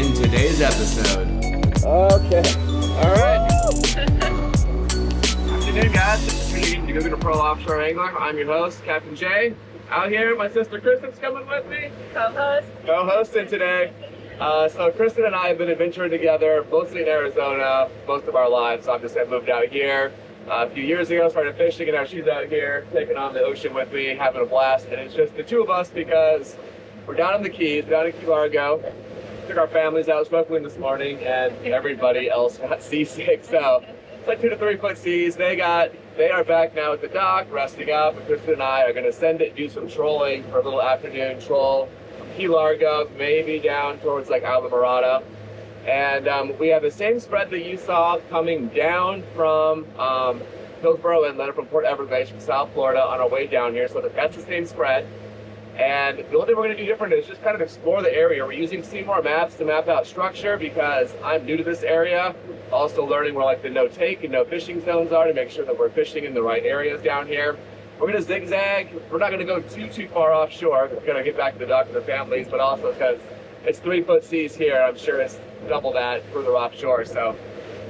in today's episode. Okay, all right. Afternoon, guys. This is the Googan Pro Offshore Angler. I'm your host, Captain Jay. Out here, my sister Kristen's coming with me. Co-hosting today. So Kristen and I have been adventuring together, mostly in Arizona, most of our lives. So I've moved out here. A few years ago, started fishing, and now she's out here taking on the ocean with me, having a blast. And it's just the two of us because we're down in the Keys, down in Key Largo. Took our families out snorkeling this morning, and everybody else got seasick. So it's like 2 to 3 foot seas. They are back now at the dock, resting up. And Kristen and I are going to send it, do some trolling for a little afternoon troll from Key Largo, maybe down towards like Islamorada. And we have the same spread that you saw coming down from Hillsborough Inlet, from Port Everglades, from South Florida on our way down here. So that's the same spread. And the only thing we're going to do different is just kind of explore the area. We're using Seymour maps to map out structure because I'm new to this area. Also learning where like the no take and no fishing zones are to make sure that we're fishing in the right areas down here. We're going to zigzag. We're not going to go too far offshore. We're going to get back to the dock and the families, but also because it's 3 foot seas here, I'm sure it's double that further offshore. So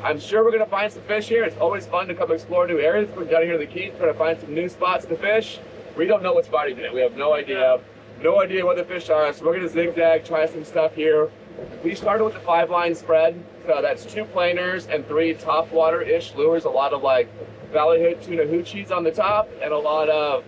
I'm sure we're going to find some fish here. It's always fun to come explore new areas. We're down here in the Keys trying to find some new spots to fish. We don't know what's biting today. We have no idea. No idea what the fish are. So we're going to zigzag, try some stuff here. We started with the 5-line spread. So that's 2 planers and 3 top water-ish lures. A lot of like ballyhood tuna hoochies on the top and a lot of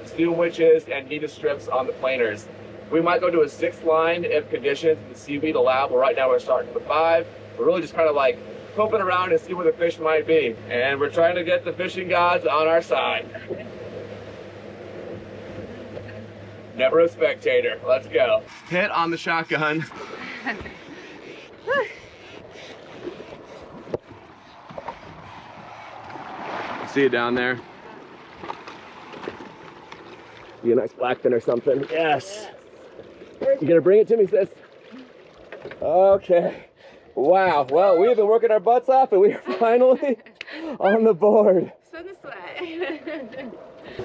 zoom witches and Nita strips on the planers. We might go to a 6th line if conditions and the seaweed allow, but right now we're starting with 5. We're really just kind of like poking around and see where the fish might be. And we're trying to get the fishing gods on our side. Never a spectator. Let's go. Hit on the shotgun. See it down there? You a nice blackfin or something? Yes. You gonna bring it to me, sis? Okay. Wow. Well, we've been working our butts off and we are finally on the board. Spin this way.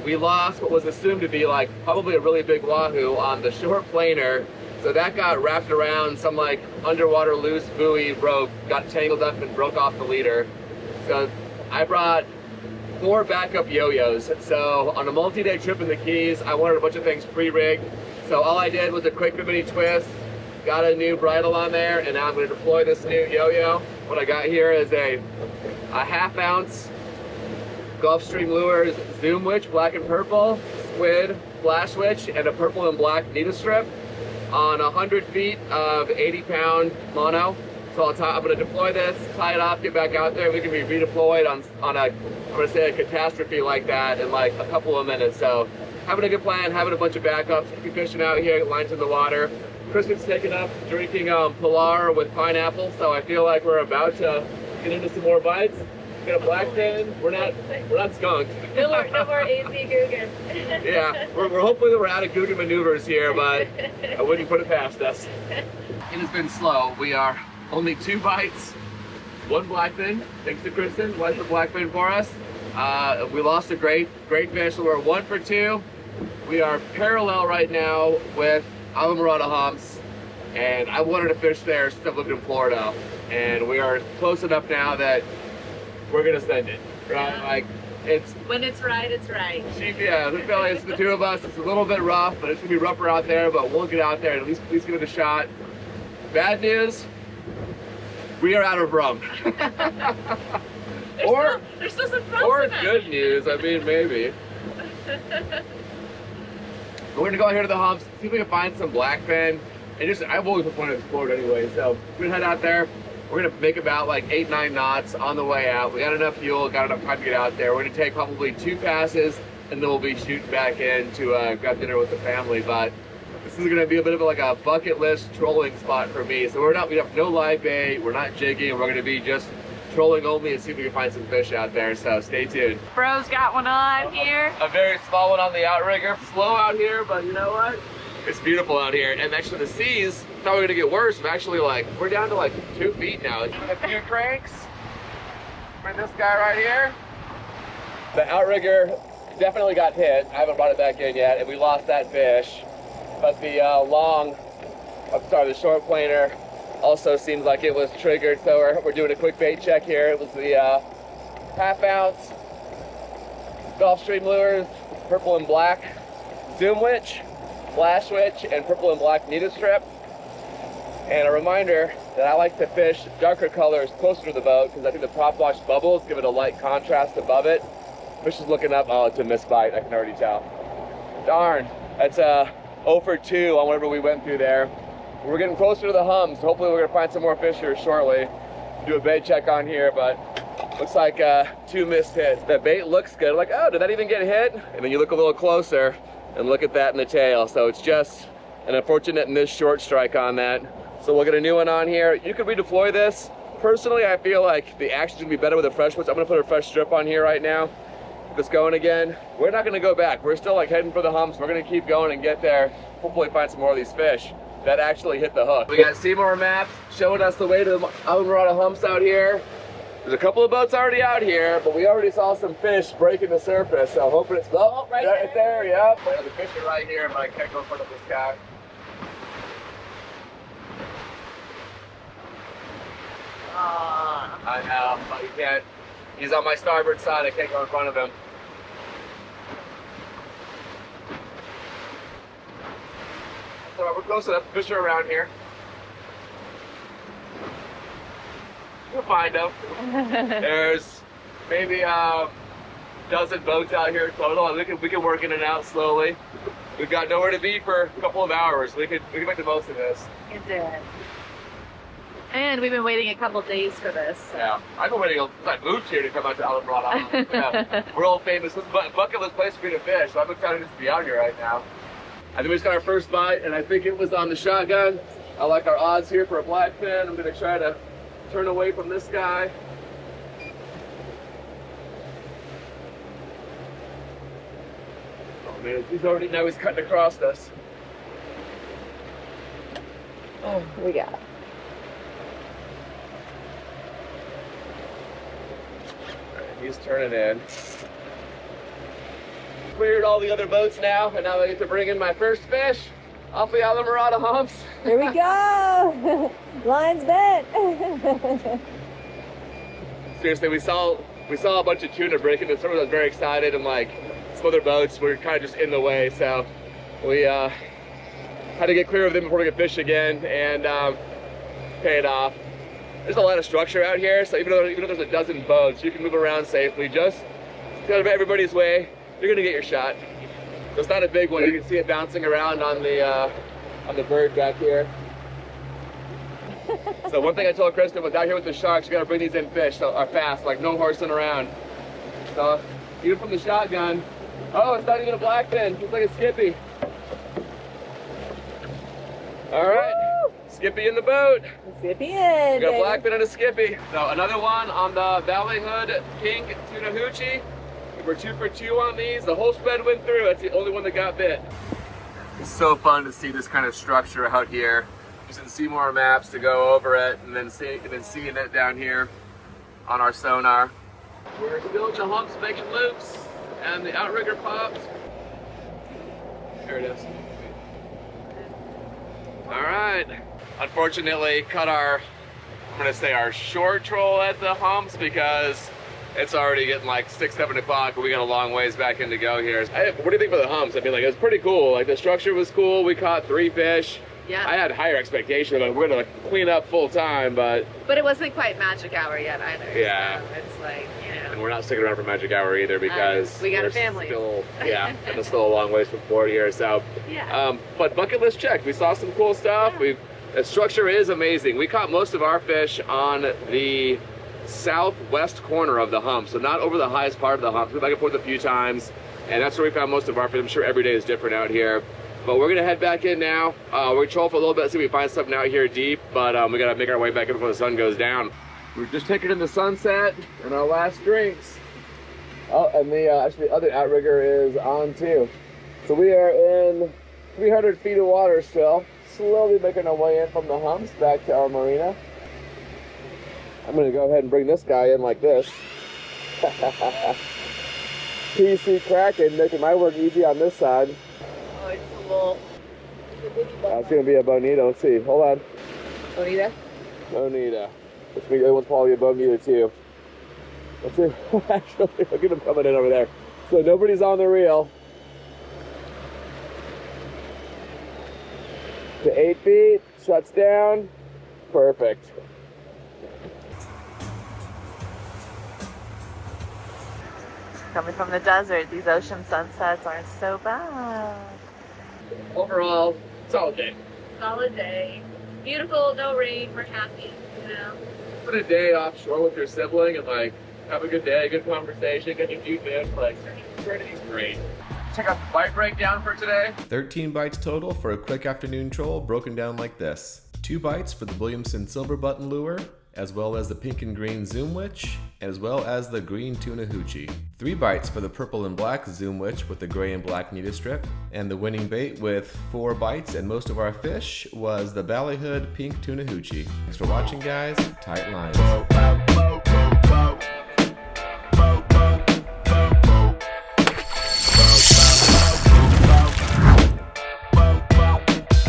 We lost what was assumed to be like probably a really big wahoo on the short planer. So that got wrapped around some like underwater loose buoy rope, got tangled up and broke off the leader. So I brought 4 backup yo-yos. So on a multi-day trip in the Keys, I wanted a bunch of things pre-rigged. So all I did was a quick bimini twist, got a new bridle on there, and now I'm going to deploy this new yo-yo. What I got here is a half-ounce Gulfstream Lures Zoom Witch, black and purple, squid, flash witch, and a purple and black Nita strip on 100 feet of 80-pound mono. So I'm going to deploy this, tie it off, get back out there. We can be redeployed on a, I'm going to say a catastrophe like that in like a couple of minutes. So having a good plan, having a bunch of backups, keep fishing out here, lines in the water. Kristen's taken up drinking Pilar with pineapple, so I feel like we're about to get into some more bites. Got a blackfin. We're not skunked. No more AZ Googan. Yeah, we're hopefully that we're out of Googan maneuvers here, but I wouldn't put it past us. It has been slow. We are only 2 bites, 1 blackfin. Thanks to Kristen, was the blackfin for us. We lost a great fish, so we're 1 for 2. We are parallel right now with Islamorada Humps, and I wanted to fish there since I've lived in Florida, and we are close enough now that we're gonna send it, right? Yeah. Like it's when it's right, it's right. Yeah, it's the 2 of us. It's a little bit rough, but it's gonna be rougher out there. But we'll get out there and at least give it a shot. Bad news, we are out of rum. there's still some fun. Or good news. I mean, maybe. We're gonna go out here to the humps, see if we can find some blackfin. And I've always wanted to explore it anyway, so we're gonna head out there. We're gonna make about like 8-9 knots on the way out. We got enough fuel, got enough time to get out there. We're gonna take probably 2 passes, and then we'll be shooting back in to grab dinner with the family. But this is gonna be a bit of like a bucket list trolling spot for me. So we have no live bait, we're not jigging, we're gonna be just trolling only and see if we can find some fish out there. So stay tuned. Bro's got one on here. A very small one on the outrigger. Slow out here, but you know what? It's beautiful out here. And actually the seas, thought we were gonna get worse. But actually we're down to like 2 feet now. A few cranks for this guy right here. The outrigger definitely got hit. I haven't brought it back in yet, and we lost that fish. But the the short planer also seems like it was triggered, so we're doing a quick bait check here. It was the half-ounce Gulfstream lures, purple and black zoom witch, flash witch, and purple and black needle strip. And a reminder that I like to fish darker colors closer to the boat because I think the prop wash bubbles give it a light contrast above it. Fish is looking up. Oh, it's a missed bite. I can already tell. Darn. That's 0 for 2 on whatever we went through there. We're getting closer to the humps. Hopefully we're going to find some more fish here shortly. Do a bait check on here, but looks like 2 missed hits. The bait looks good. Like, oh, did that even get hit? And then you look a little closer and look at that in the tail. So it's just an unfortunate missed short strike on that. So we'll get a new one on here. You could redeploy this. Personally, I feel like the action's gonna be better with a fresh one. So I'm gonna put a fresh strip on here right now. Get this going again. We're not gonna go back. We're still like heading for the humps. We're gonna keep going and get there. Hopefully find some more of these fish that actually hit the hook. We got Seymour maps showing us the way to the Islamorada Humps out here. There's a couple of boats already out here, but we already saw some fish breaking the surface. So hoping it's right there. Yep. The fish are right here, but I can't go in front of this guy. I know, but you can't. He's on my starboard side. I can't go in front of him. So we're close enough. Fish are around here. We'll find them. There's maybe a dozen boats out here total, and we can work in and out slowly. We've got nowhere to be for a couple of hours. We can make the most of this. You can do it. And we've been waiting a couple days for this. So. Yeah, I've been waiting. I moved here to come out to Islamorada. Yeah, world famous bucket list place for me to fish, so I'm excited just to be out here right now. I think we just got our first bite, and I think it was on the shotgun. I like our odds here for a blackfin. I'm going to try to turn away from this guy. Oh man, now he's cutting across us. Oh, we got it. He's turning in. Cleared all the other boats now, and now I get to bring in my first fish off the Islamorada Humps. Here we go! Line's bent! Seriously, we saw a bunch of tuna breaking the surface. I was very excited, and like some other boats were kind of just in the way, so we had to get clear of them before we could fish again and pay it off. There's a lot of structure out here, so even though there's a dozen boats, you can move around safely. Just get out of everybody's way, you're gonna get your shot. So it's not a big one. You can see it bouncing around on the bird back here. So one thing I told Kristen was out here with the sharks, you gotta bring these in fish are fast, like no horsing around. So even from the shotgun, oh, it's not even a blackfin. It's like a skippy. All right. Woo! Skippy in the boat. Skippy in. We got a blackfin and a skippy. So another one on the Valley Hood Pink Tuna Hoochie. We're 2 for 2 on these. The whole spread went through. That's the only one that got bit. It's so fun to see this kind of structure out here. Using Seymour maps to go over it, and then seeing it down here on our sonar. We're still in the humps making loops, and the outrigger popped. There it is. All right. Unfortunately, cut our, I'm gonna say our short troll at the humps because it's already getting like 6, 7 o'clock, but we got a long ways back in to go here. What do you think for the humps? I mean, like, it was pretty cool. Like, the structure was cool. We caught 3 fish. Yeah. I had higher expectations. Like, we're gonna clean up full time, but it wasn't quite magic hour yet either. Yeah. So it's like, you know. And we're not sticking around for magic hour either because we got a family. Still, yeah, and it's still a long ways from port here. So, yeah. But bucket list check. We saw some cool stuff. Yeah. The structure is amazing. We caught most of our fish on the southwest corner of the hump, so not over the highest part of the hump. We went back and forth a few times, and that's where we found most of our fish. I'm sure every day is different out here. But we're gonna head back in now. We're gonna troll for a little bit, see if we find something out here deep, but we gotta make our way back in before the sun goes down. We're just taking in the sunset and our last drinks. Oh, and actually the other outrigger is on too. So we are in 300 feet of water still, slowly making our way in from the humps back to our marina. I'm gonna go ahead and bring this guy in like this. PC Kraken, making my work easy on this side. Oh, it's a little... That's gonna be a bonito. Let's see. Hold on. Bonita? Bonita. Which means the other one's probably a Bonita too. Let's see. Actually, look at them coming in over there. So nobody's on the reel. To 8 feet, shuts down. Perfect. Coming from the desert, these ocean sunsets aren't so bad. Overall, solid day. Solid day. Beautiful, no rain, we're happy, you know. Spend a day offshore with your sibling and like have a good day, good conversation, get your few fish, like pretty great. Check out the bite breakdown for today. 13 bites total for a quick afternoon troll, broken down like this. 2 bites for the Williamson Silver Button Lure, as well as the pink and green Zoom Witch, as well as the green Tuna Hoochie. 3 bites for the purple and black Zoom Witch with the gray and black Nita Strip. And the winning bait with 4 bites and most of our fish was the Ballyhood pink Tuna Hoochie. Thanks for watching, guys. Tight lines.